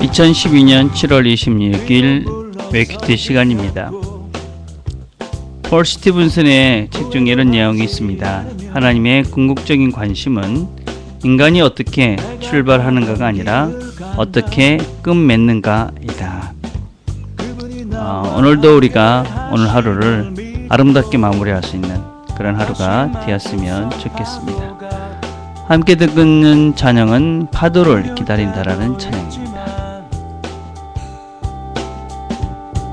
2012년 7월 26일 웨이큐티 시간입니다. 폴 스티븐슨의 책 중에 이런 내용이 있습니다. 하나님의 궁극적인 관심은 인간이 어떻게 출발하는가가 아니라 어떻게 끝맺는가이다. 오늘도 우리가 오늘 하루를 아름답게 마무리할 수 있는 그런 하루가 되었으면 좋겠습니다. 함께 듣는 찬양은 파도를 기다린다라는 찬양입니다.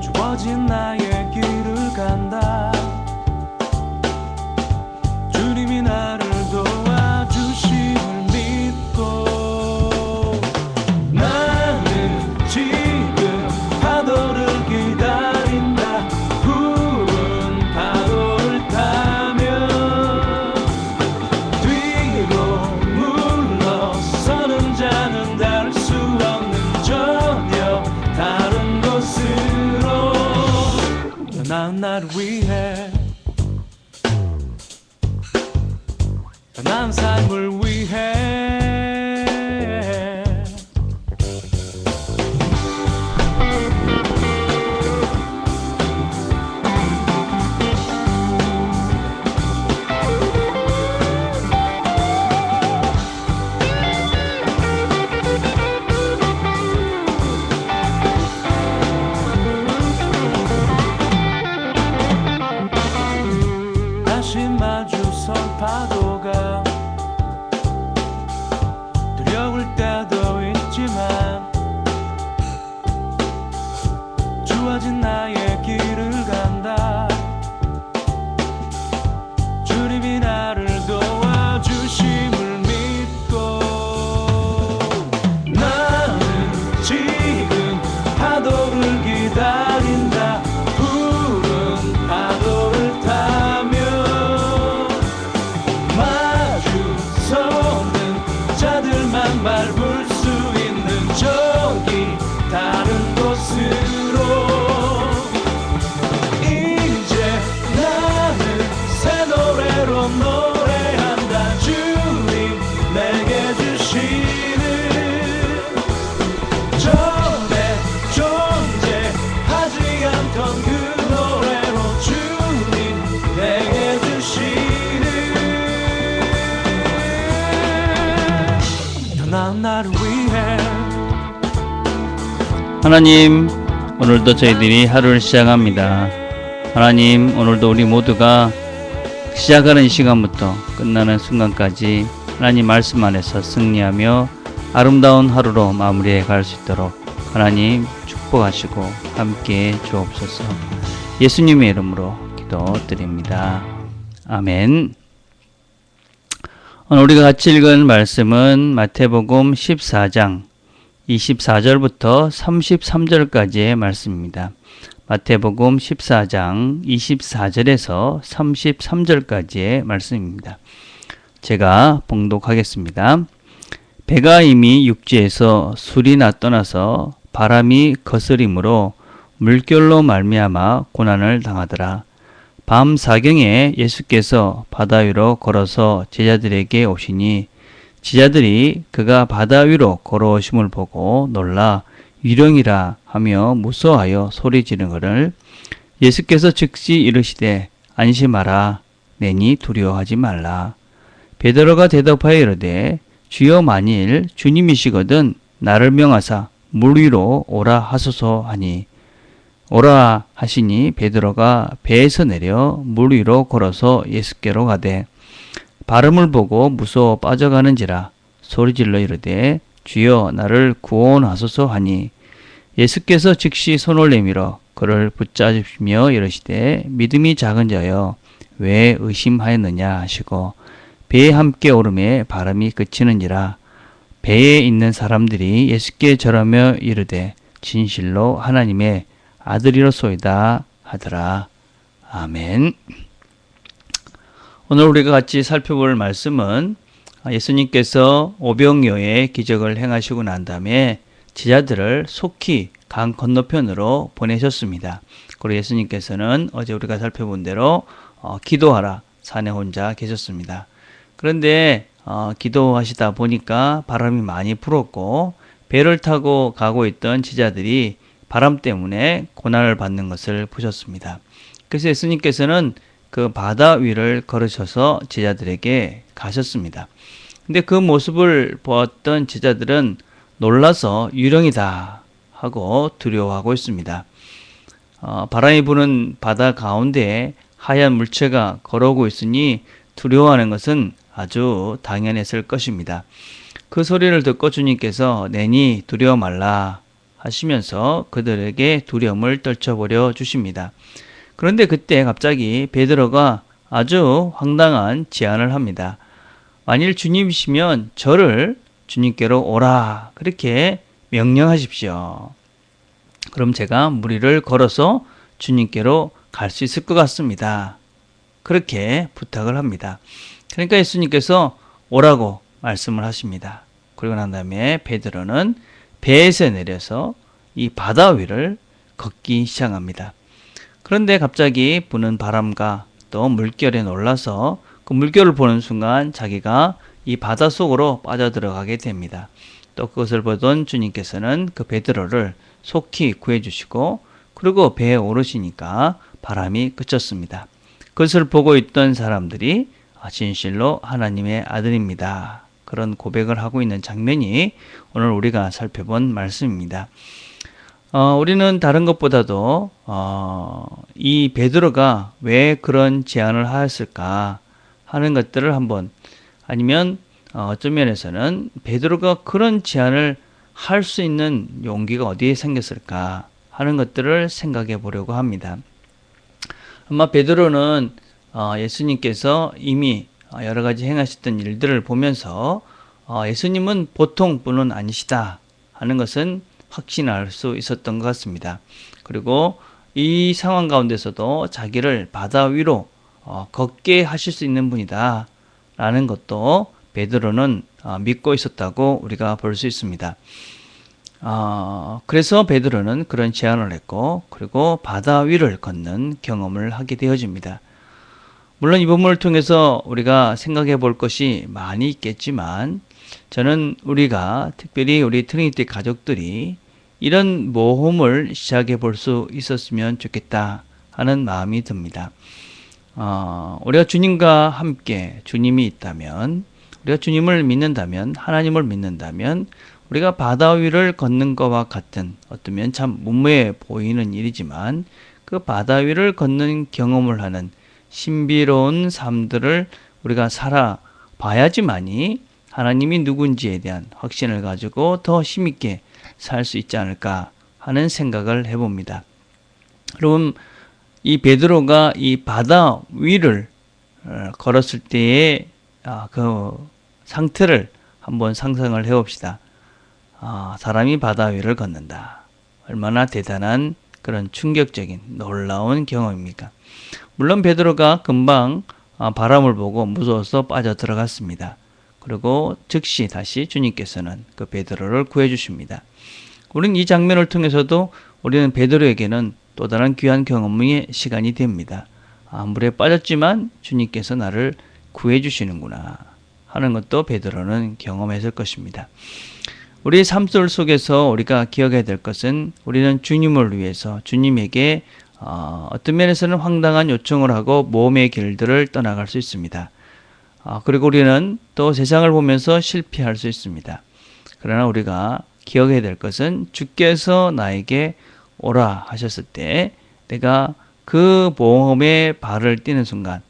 주어진 나의 길을 간다. 주님이 나를 도와주심을 믿고 나는 지금 파도를 기다린다. 푸른 파도를 타며 뒤로 물러서는 자는 닿을 수 없는 전혀 다른 곳으로 난 나를 위해 난 삶을 위해 다시 마주설 파도가 두려울 때도 있지만 주어진 나의 길을 간다. 주님이 나를 도와주심을 믿고 나는 지금 파도를 기다린다. 푸른 파도를 타며 마주서는 자들만 밟을 수 있는 저기 다른 곳으로 이제 나는 새 노래로 노래한다. 주님 내게 주시는 전에 존재하지 않던 그 노래로 주님 내게 주시는 더 나은 나를 위해 하나님, 오늘도 저희들이 하루를 시작합니다. 하나님, 오늘도 우리 모두가 시작하는 시간부터 끝나는 순간까지 하나님 말씀 안에서 승리하며 아름다운 하루로 마무리해 갈 수 있도록 하나님 축복하시고 함께 주옵소서. 예수님의 이름으로 기도드립니다. 아멘. 오늘 우리가 같이 읽은 말씀은 마태복음 14장 24절부터 33절까지의 말씀입니다. 마태복음 14장 24절에서 33절까지의 말씀입니다. 제가 봉독하겠습니다. 배가 이미 육지에서 술이나 떠나서 바람이 거스림으로 물결로 말미암아 고난을 당하더라. 밤 사경에 예수께서 바다 위로 걸어서 제자들에게 오시니 제자들이 그가 바다 위로 걸어오심을 보고 놀라 유령이라 하며 무서워하여 소리 지르거늘 예수께서 즉시 이르시되 안심하라. 내니 두려워하지 말라. 베드로가 대답하여 이르되 주여 만일 주님이시거든 나를 명하사 물 위로 오라 하소서 하니 오라 하시니 베드로가 배에서 내려 물 위로 걸어서 예수께로 가되 바람을 보고 무서워 빠져가는지라 소리질러 이르되 주여 나를 구원하소서 하니 예수께서 즉시 손을 내밀어 그를 붙잡으시며 이르시되 믿음이 작은 자여 왜 의심하였느냐 하시고 배에 함께 오르매 바람이 그치는지라. 배에 있는 사람들이 예수께 절하며 이르되 진실로 하나님의 아들이로소이다 하더라. 아멘. 오늘 우리가 같이 살펴볼 말씀은 예수님께서 오병이어의 기적을 행하시고 난 다음에 제자들을 속히 강 건너편으로 보내셨습니다. 그리고 예수님께서는 어제 우리가 살펴본 대로 기도하라 산에 혼자 계셨습니다. 그런데 기도하시다 보니까 바람이 많이 불었고 배를 타고 가고 있던 제자들이 바람 때문에 고난을 받는 것을 보셨습니다. 그래서 예수님께서는 그 바다 위를 걸으셔서 제자들에게 가셨습니다. 근데 그 모습을 보았던 제자들은 놀라서 유령이다 하고 두려워하고 있습니다. 바람이 부는 바다 가운데에 하얀 물체가 걸어오고 있으니 두려워하는 것은 아주 당연했을 것입니다. 그 소리를 듣고 주님께서 내니 두려워 말라 하시면서 그들에게 두려움을 떨쳐버려 주십니다. 그런데 그때 갑자기 베드로가 아주 황당한 제안을 합니다. 만일 주님이시면 저를 주님께로 오라 그렇게 명령하십시오. 그럼 제가 무리를 걸어서 주님께로 갈 수 있을 것 같습니다. 그렇게 부탁을 합니다. 그러니까 예수님께서 오라고 말씀을 하십니다. 그리고 난 다음에 베드로는 배에서 내려서 이 바다 위를 걷기 시작합니다. 그런데 갑자기 부는 바람과 또 물결에 놀라서 그 물결을 보는 순간 자기가 이 바다 속으로 빠져들어가게 됩니다. 또 그것을 보던 주님께서는 그 베드로를 속히 구해주시고 그리고 배에 오르시니까 바람이 그쳤습니다. 그것을 보고 있던 사람들이 진실로 하나님의 아들입니다. 그런 고백을 하고 있는 장면이 오늘 우리가 살펴본 말씀입니다. 우리는 다른 것보다도 이 베드로가 왜 그런 제안을 하였을까 하는 것들을 한번 아니면 어떤 면에서는 베드로가 그런 제안을 할 수 있는 용기가 어디에 생겼을까 하는 것들을 생각해 보려고 합니다. 아마 베드로는 예수님께서 이미 여러 가지 행하셨던 일들을 보면서 예수님은 보통 분은 아니시다 하는 것은 확신할 수 있었던 것 같습니다. 그리고 이 상황 가운데서도 자기를 바다 위로 걷게 하실 수 있는 분이다 라는 것도 베드로는 믿고 있었다고 우리가 볼 수 있습니다. 그래서 베드로는 그런 제안을 했고 그리고 바다 위를 걷는 경험을 하게 되어집니다. 물론 이 본문을 통해서 우리가 생각해 볼 것이 많이 있겠지만 저는 우리가 특별히 우리 트리니티 가족들이 이런 모험을 시작해 볼 수 있었으면 좋겠다 하는 마음이 듭니다. 우리가 주님과 함께 주님이 있다면 우리가 주님을 믿는다면 하나님을 믿는다면 우리가 바다 위를 걷는 것과 같은 어쩌면 참 무모해 보이는 일이지만 그 바다 위를 걷는 경험을 하는 신비로운 삶들을 우리가 살아봐야지만이 하나님이 누군지에 대한 확신을 가지고 더 힘있게 살 수 있지 않을까 하는 생각을 해봅니다. 여러분 이 베드로가 이 바다 위를 걸었을 때의 그 상태를 한번 상상을 해봅시다. 사람이 바다 위를 걷는다. 얼마나 대단한 그런 충격적인 놀라운 경험입니까? 물론 베드로가 금방 바람을 보고 무서워서 빠져 들어갔습니다. 그리고 즉시 다시 주님께서는 그 베드로를 구해 주십니다. 우리는 이 장면을 통해서도 우리는 베드로에게는 또 다른 귀한 경험의 시간이 됩니다. 물에 빠졌지만 주님께서 나를 구해 주시는구나 하는 것도 베드로는 경험했을 것입니다. 우리의 삶 속에서 우리가 기억해야 될 것은 우리는 주님을 위해서 주님에게 어떤 면에서는 황당한 요청을 하고 모험의 길들을 떠나갈 수 있습니다. 그리고 우리는 또 세상을 보면서 실패할 수 있습니다. 그러나 우리가 기억해야 될 것은 주께서 나에게 오라 하셨을 때 내가 그 모험에 발을 띄는 순간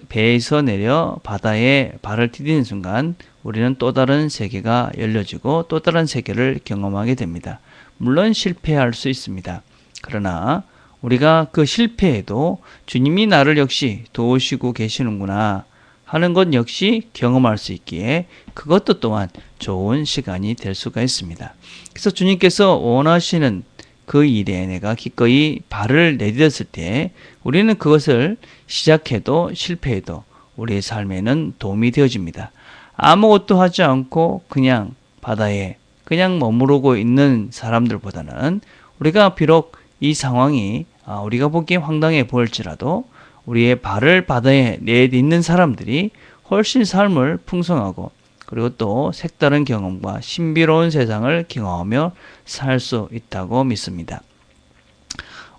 배에서 내려 바다에 발을 디디는 순간 우리는 또 다른 세계가 열려지고 또 다른 세계를 경험하게 됩니다. 물론 실패할 수 있습니다. 그러나 우리가 그 실패에도 주님이 나를 역시 도우시고 계시는구나 하는 것 역시 경험할 수 있기에 그것도 또한 좋은 시간이 될 수가 있습니다. 그래서 주님께서 원하시는 그 일에 내가 기꺼이 발을 내딛었을 때 우리는 그것을 시작해도 실패해도 우리의 삶에는 도움이 되어집니다. 아무것도 하지 않고 그냥 바다에 그냥 머무르고 있는 사람들보다는 우리가 비록 이 상황이 우리가 보기에 황당해 보일지라도 우리의 발을 바다에 내딛는 사람들이 훨씬 삶을 풍성하고 그리고 또 색다른 경험과 신비로운 세상을 경험하며 살 수 있다고 믿습니다.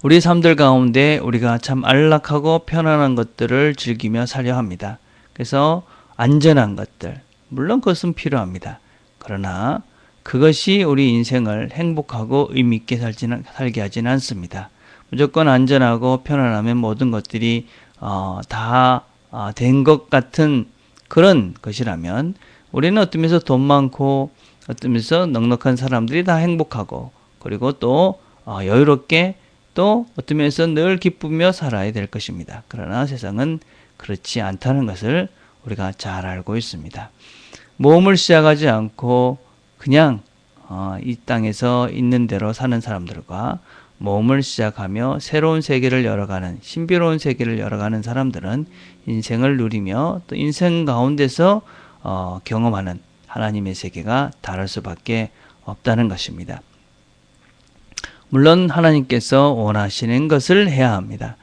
우리 삶들 가운데 우리가 참 안락하고 편안한 것들을 즐기며 살려 합니다. 그래서 안전한 것들, 물론 그것은 필요합니다. 그러나 그것이 우리 인생을 행복하고 의미 있게 살게 하지는 않습니다. 무조건 안전하고 편안하면 모든 것들이 다 된 것 같은 그런 것이라면 우리는 어떤 면에서 돈 많고 어떤 면에서 넉넉한 사람들이 다 행복하고 그리고 또 여유롭게 또 어떤 면에서 늘 기쁘며 살아야 될 것입니다. 그러나 세상은 그렇지 않다는 것을 우리가 잘 알고 있습니다. 모험을 시작하지 않고 그냥 이 땅에서 있는 대로 사는 사람들과 모험을 시작하며 새로운 세계를 열어가는 신비로운 세계를 열어가는 사람들은 인생을 누리며 또 인생 가운데서 경험하는 하나님의 세계가 다를 수밖에 없다는 것입니다. 물론 하나님께서 원하시는 것을 해야 합니다.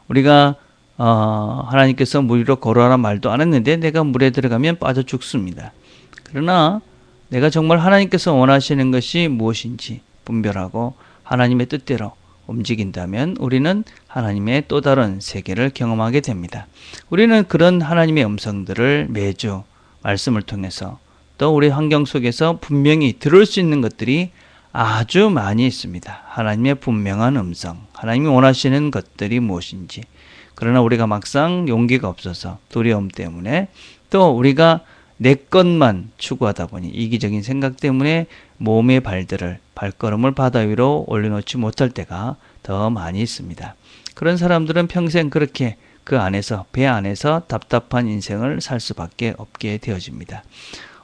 우리가 하나님께서 물 위로 걸어라 말도 안 했는데 내가 물에 들어가면 빠져 죽습니다. 그러나 내가 정말 하나님께서 원하시는 것이 무엇인지 분별하고 하나님의 뜻대로 움직인다면 우리는 하나님의 또 다른 세계를 경험하게 됩니다. 우리는 그런 하나님의 음성들을 매주 말씀을 통해서 또 우리 환경 속에서 분명히 들을 수 있는 것들이 아주 많이 있습니다. 하나님의 분명한 음성, 하나님이 원하시는 것들이 무엇인지. 그러나 우리가 막상 용기가 없어서 두려움 때문에 또 우리가 내 것만 추구하다 보니 이기적인 생각 때문에 몸의 발걸음을 바다 위로 올려놓지 못할 때가 더 많이 있습니다. 그런 사람들은 평생 그렇게 그 안에서 배 안에서 답답한 인생을 살 수밖에 없게 되어집니다.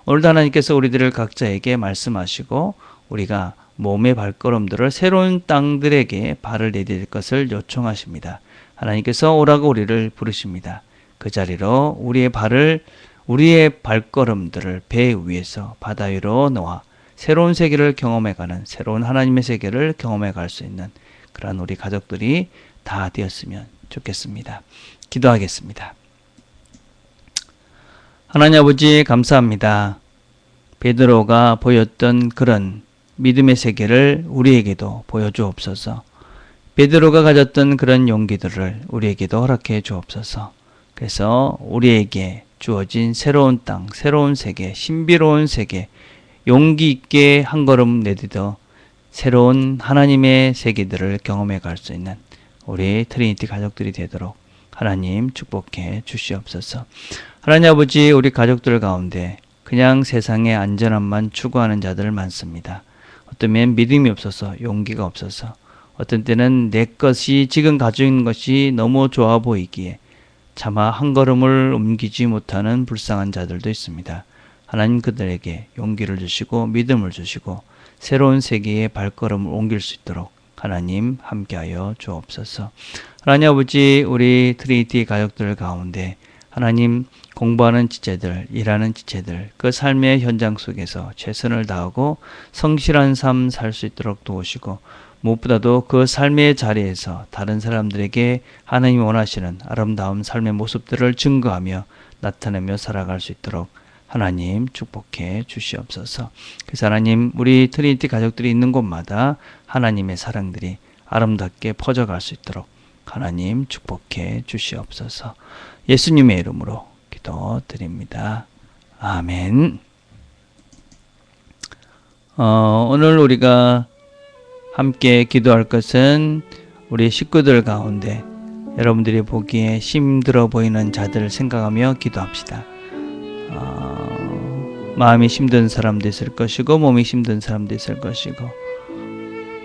오늘도 하나님께서 우리들을 각자에게 말씀하시고 우리가 몸의 발걸음들을 새로운 땅들에게 발을 내딜 것을 요청하십니다. 하나님께서 오라고 우리를 부르십니다. 그 자리로 우리의 발걸음들을 배 위에서 바다 위로 놓아 새로운 세계를 경험해가는 새로운 하나님의 세계를 경험해갈 수 있는 그런 우리 가족들이 다 되었으면 좋겠습니다. 기도하겠습니다. 하나님 아버지 감사합니다. 베드로가 보였던 그런 믿음의 세계를 우리에게도 보여주옵소서. 베드로가 가졌던 그런 용기들을 우리에게도 허락해 주옵소서. 그래서 우리에게 주어진 새로운 땅, 새로운 세계, 신비로운 세계, 용기 있게 한 걸음 내딛어 새로운 하나님의 세계들을 경험해 갈 수 있는 우리 트리니티 가족들이 되도록 하나님 축복해 주시옵소서. 하나님 아버지, 우리 가족들 가운데 그냥 세상의 안전함만 추구하는 자들 많습니다. 어쩌면 믿음이 없어서 용기가 없어서 어떤 때는 내 것이 지금 가지고 있는 것이 너무 좋아 보이기에 차마 한 걸음을 옮기지 못하는 불쌍한 자들도 있습니다. 하나님 그들에게 용기를 주시고 믿음을 주시고 새로운 세계의 발걸음을 옮길 수 있도록 하나님 함께하여 주옵소서. 하나님 아버지, 우리 트리니티 가족들 가운데 하나님 공부하는 지체들, 일하는 지체들, 그 삶의 현장 속에서 최선을 다하고 성실한 삶 살 수 있도록 도우시고 무엇보다도 그 삶의 자리에서 다른 사람들에게 하나님이 원하시는 아름다운 삶의 모습들을 증거하며 나타내며 살아갈 수 있도록 하나님 축복해 주시옵소서. 그래서 하나님, 우리 트리니티 가족들이 있는 곳마다 하나님의 사랑들이 아름답게 퍼져갈 수 있도록 하나님 축복해 주시옵소서. 예수님의 이름으로 기도드립니다. 아멘. 오늘 우리가 함께 기도할 것은 우리 식구들 가운데 여러분들이 보기에 힘들어 보이는 자들을 생각하며 기도합시다. 마음이 힘든 사람도 있을 것이고 몸이 힘든 사람도 있을 것이고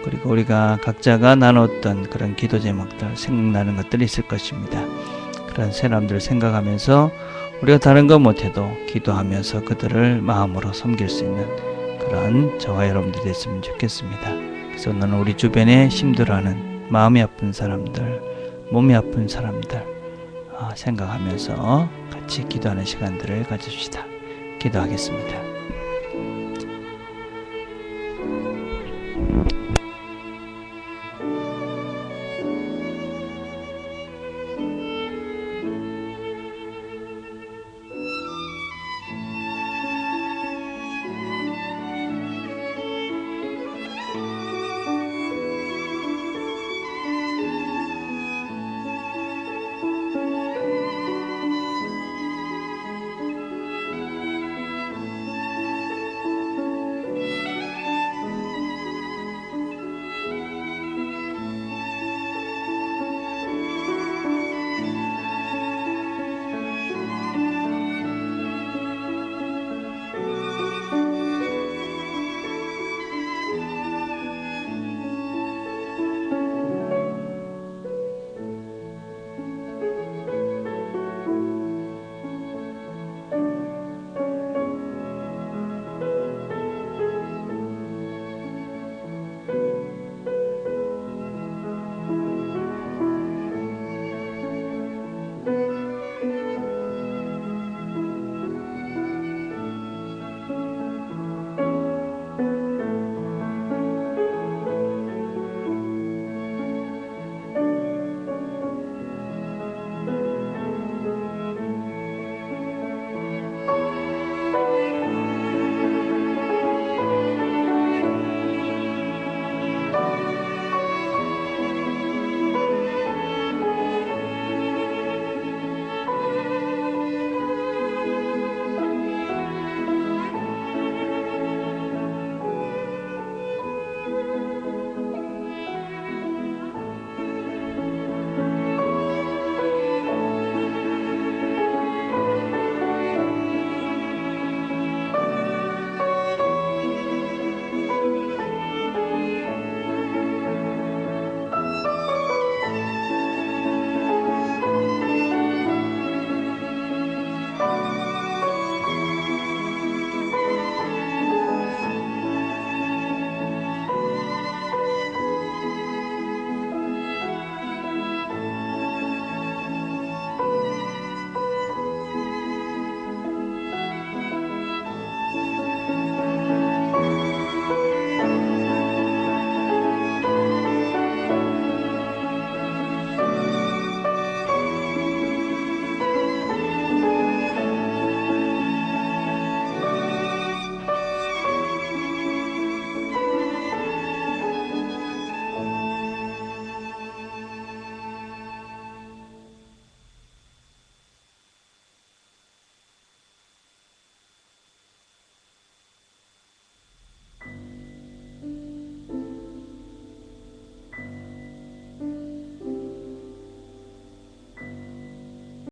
그리고 우리가 각자가 나눴던 그런 기도 제목들 생각나는 것들이 있을 것입니다. 그런 사람들을 생각하면서 우리가 다른 것 못해도 기도하면서 그들을 마음으로 섬길 수 있는 그런 저와 여러분들이 됐으면 좋겠습니다. 그래서 오늘 우리 주변에 힘들어하는 마음이 아픈 사람들, 몸이 아픈 사람들 생각하면서 같이 기도하는 시간들을 가집시다. 기도하겠습니다.